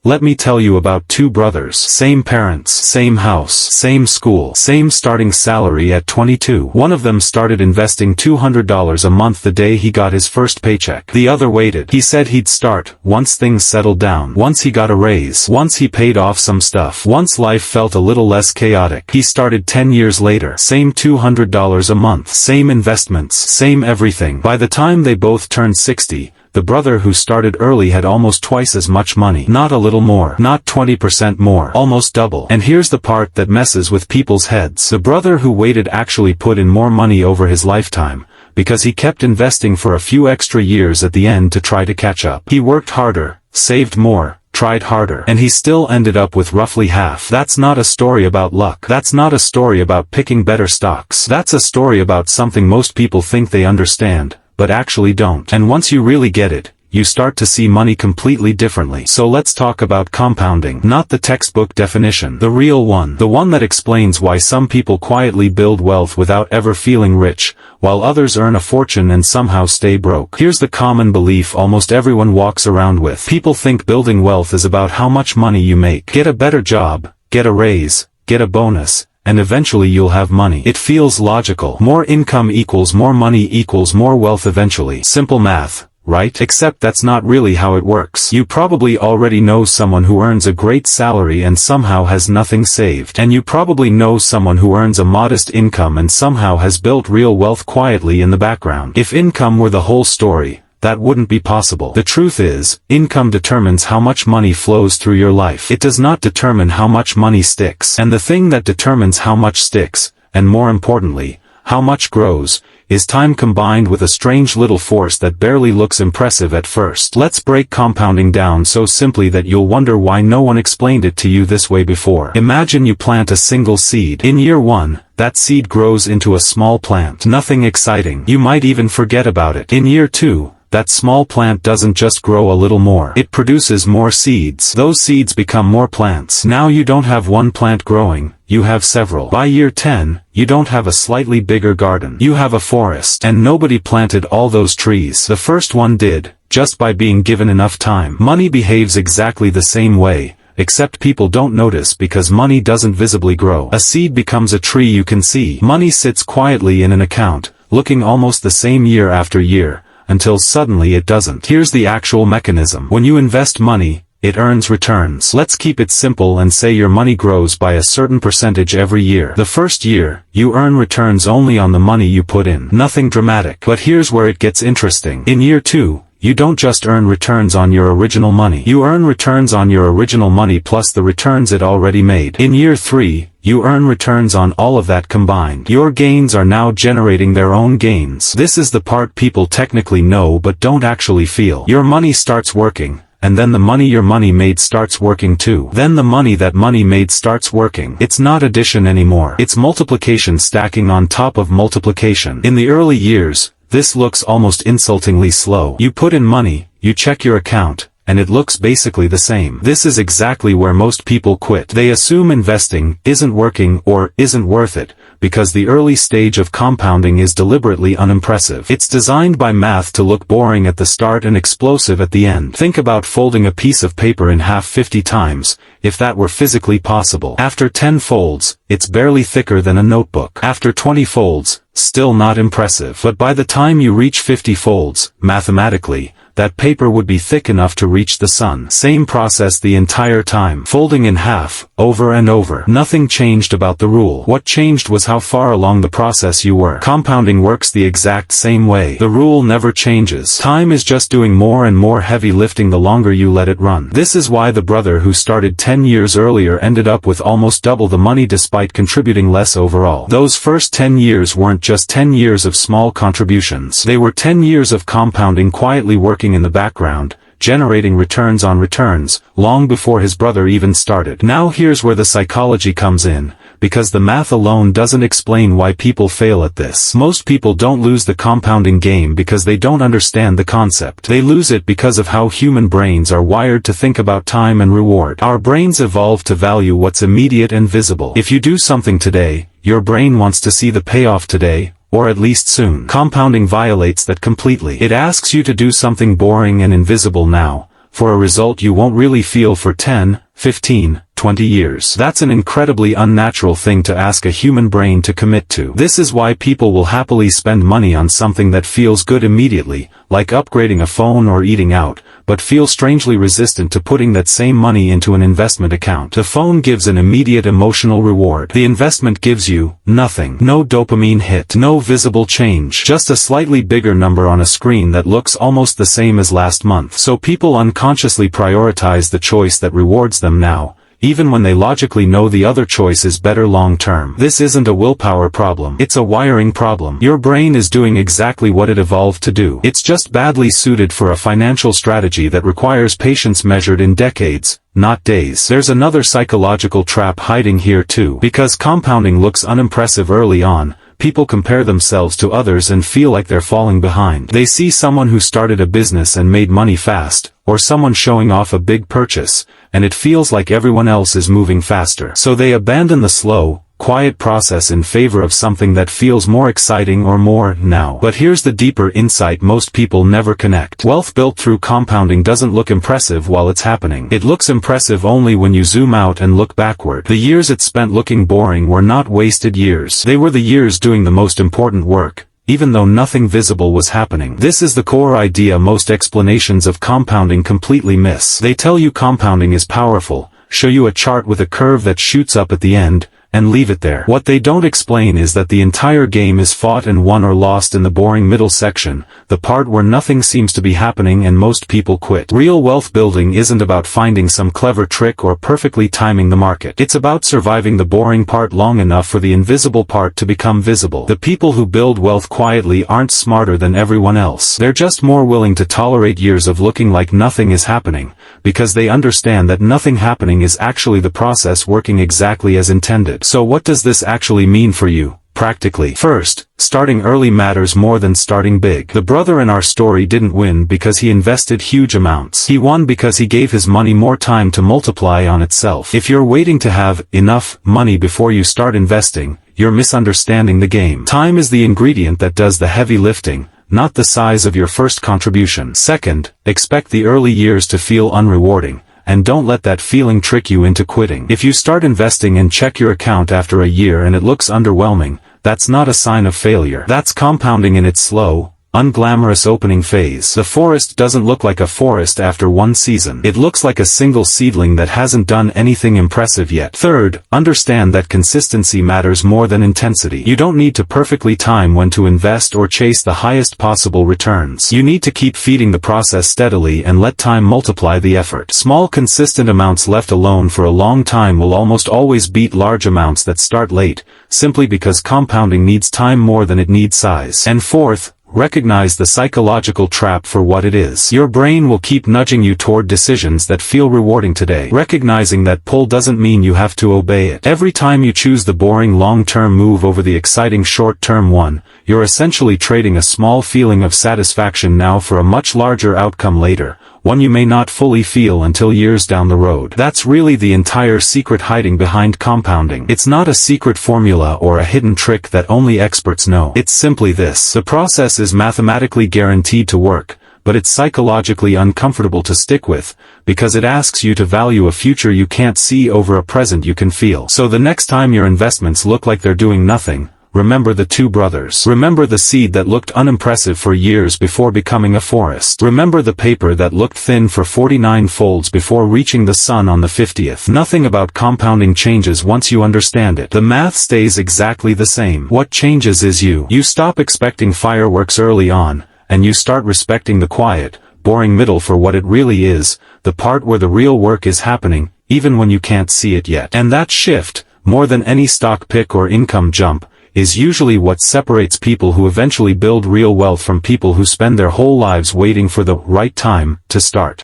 Let me tell you about two brothers. Same parents, same house, same school, same starting salary at 22. One of them started investing $200 a month the day he got his first paycheck. The other waited. He said he'd start once things settled down, once he got a raise, once he paid off some stuff, once life felt a little less chaotic. He started 10 years later. Same $200 a month, same investments, same everything. By the time they both turned 60, the brother who started early had almost twice as much money. Not a little more. Not 20% more. Almost double. And here's the part that messes with people's heads. The brother who waited actually put in more money over his lifetime, because he kept investing for a few extra years at the end to try to catch up. He worked harder, saved more, tried harder, and he still ended up with roughly half. That's not a story about luck. That's not a story about picking better stocks. That's a story about something most people think they understand, but actually don't. And once you really get it, you start to see money completely differently. So let's talk about compounding. Not the textbook definition. The real one. The one that explains why some people quietly build wealth without ever feeling rich, while others earn a fortune and somehow stay broke. Here's the common belief almost everyone walks around with. People think building wealth is about how much money you make. Get a better job, get a raise, get a bonus, and eventually you'll have money. It feels logical. More income equals more money equals more wealth eventually. Simple math, right? Except that's not really how it works. You probably already know someone who earns a great salary and somehow has nothing saved. And you probably know someone who earns a modest income and somehow has built real wealth quietly in the background. If income were the whole story, that wouldn't be possible. The truth is, income determines how much money flows through your life. It does not determine how much money sticks. And the thing that determines how much sticks, and more importantly, how much grows, is time combined with a strange little force that barely looks impressive at first. Let's break compounding down so simply that you'll wonder why no one explained it to you this way before. Imagine you plant a single seed. In year 1, that seed grows into a small plant. Nothing exciting. You might even forget about it. In year 2, that small plant doesn't just grow a little more. It produces more seeds. Those seeds become more plants. Now you don't have one plant growing, you have several. By year 10, you don't have a slightly bigger garden. You have a forest. And nobody planted all those trees. The first one did, just by being given enough time. Money behaves exactly the same way, except people don't notice because money doesn't visibly grow. A seed becomes a tree you can see. Money sits quietly in an account, looking almost the same year after year, until suddenly it doesn't. Here's the actual mechanism. When you invest money, it earns returns. Let's keep it simple and say your money grows by a certain percentage every year. The first year, you earn returns only on the money you put in. Nothing dramatic. But here's where it gets interesting. In year 2, you don't just earn returns on your original money. You earn returns on your original money plus the returns it already made. In year 3, you earn returns on all of that combined. Your gains are now generating their own gains. This is the part people technically know but don't actually feel. Your money starts working, and then the money your money made starts working too. Then the money that money made starts working. It's not addition anymore. It's multiplication stacking on top of multiplication. In the early years, this looks almost insultingly slow. You put in money, you check your account, and it looks basically the same. This is exactly where most people quit. They assume investing isn't working or isn't worth it, because the early stage of compounding is deliberately unimpressive. It's designed by math to look boring at the start and explosive at the end. Think about folding a piece of paper in half 50 times, if that were physically possible. After 10 folds, it's barely thicker than a notebook. After 20 folds, still not impressive. But by the time you reach 50 folds, mathematically, that paper would be thick enough to reach the sun. Same process the entire time. Folding in half, over and over. Nothing changed about the rule. What changed was how far along the process you were. Compounding works the exact same way. The rule never changes. Time is just doing more and more heavy lifting the longer you let it run. This is why the brother who started 10 years earlier ended up with almost double the money despite contributing less overall. Those first 10 years weren't just 10 years of small contributions. They were 10 years of compounding quietly working in the background, generating returns on returns, long before his brother even started. Now here's where the psychology comes in, because the math alone doesn't explain why people fail at this. Most people don't lose the compounding game because they don't understand the concept. They lose it because of how human brains are wired to think about time and reward. Our brains evolved to value what's immediate and visible. If you do something today, your brain wants to see the payoff today, or at least soon. Compounding violates that completely. It asks you to do something boring and invisible now, for a result you won't really feel for 10, 15, 20 years. That's an incredibly unnatural thing to ask a human brain to commit to. This is why people will happily spend money on something that feels good immediately, like upgrading a phone or eating out, but feel strangely resistant to putting that same money into an investment account. The phone gives an immediate emotional reward. The investment gives you nothing. No dopamine hit. No visible change. Just a slightly bigger number on a screen that looks almost the same as last month. So people unconsciously prioritize the choice that rewards them now, even when they logically know the other choice is better long-term. This isn't a willpower problem. It's a wiring problem. Your brain is doing exactly what it evolved to do. It's just badly suited for a financial strategy that requires patience measured in decades, not days. There's another psychological trap hiding here too. Because compounding looks unimpressive early on, people compare themselves to others and feel like they're falling behind. They see someone who started a business and made money fast, or someone showing off a big purchase, and it feels like everyone else is moving faster. So they abandon the slow, quiet process in favor of something that feels more exciting or more now. But here's the deeper insight most people never connect. Wealth built through compounding doesn't look impressive while it's happening. It looks impressive only when you zoom out and look backward. The years it spent looking boring were not wasted years. They were the years doing the most important work, even though nothing visible was happening. This is the core idea most explanations of compounding completely miss. They tell you compounding is powerful, show you a chart with a curve that shoots up at the end, and leave it there. What they don't explain is that the entire game is fought and won or lost in the boring middle section, the part where nothing seems to be happening and most people quit. Real wealth building isn't about finding some clever trick or perfectly timing the market. It's about surviving the boring part long enough for the invisible part to become visible. The people who build wealth quietly aren't smarter than everyone else. They're just more willing to tolerate years of looking like nothing is happening, because they understand that nothing happening is actually the process working exactly as intended. So what does this actually mean for you, practically? First, starting early matters more than starting big. The brother in our story didn't win because he invested huge amounts. He won because he gave his money more time to multiply on itself. If you're waiting to have enough money before you start investing, you're misunderstanding the game. Time is the ingredient that does the heavy lifting, not the size of your first contribution. Second, expect the early years to feel unrewarding, and don't let that feeling trick you into quitting. If you start investing and check your account after a year and it looks underwhelming, that's not a sign of failure. That's compounding in its slow, unglamorous opening phase. The forest doesn't look like a forest after one season. It looks like a single seedling that hasn't done anything impressive yet. Third, understand that consistency matters more than intensity. You don't need to perfectly time when to invest or chase the highest possible returns. You need to keep feeding the process steadily and let time multiply the effort. Small consistent amounts left alone for a long time will almost always beat large amounts that start late, simply because compounding needs time more than it needs size. And fourth, recognize the psychological trap for what it is. Your brain will keep nudging you toward decisions that feel rewarding today. Recognizing that pull doesn't mean you have to obey it. Every time you choose the boring long-term move over the exciting short-term one, you're essentially trading a small feeling of satisfaction now for a much larger outcome later, one you may not fully feel until years down the road. That's really the entire secret hiding behind compounding. It's not a secret formula or a hidden trick that only experts know. It's simply this. The process is mathematically guaranteed to work, but it's psychologically uncomfortable to stick with, because it asks you to value a future you can't see over a present you can feel. So the next time your investments look like they're doing nothing, remember the two brothers. Remember the seed that looked unimpressive for years before becoming a forest. Remember the paper that looked thin for 49 folds before reaching the sun on the 50th. Nothing about compounding changes once you understand it. The math stays exactly the same. What changes is you. You stop expecting fireworks early on, and you start respecting the quiet, boring middle for what it really is, the part where the real work is happening, even when you can't see it yet. And that shift, more than any stock pick or income jump, is usually what separates people who eventually build real wealth from people who spend their whole lives waiting for the right time to start.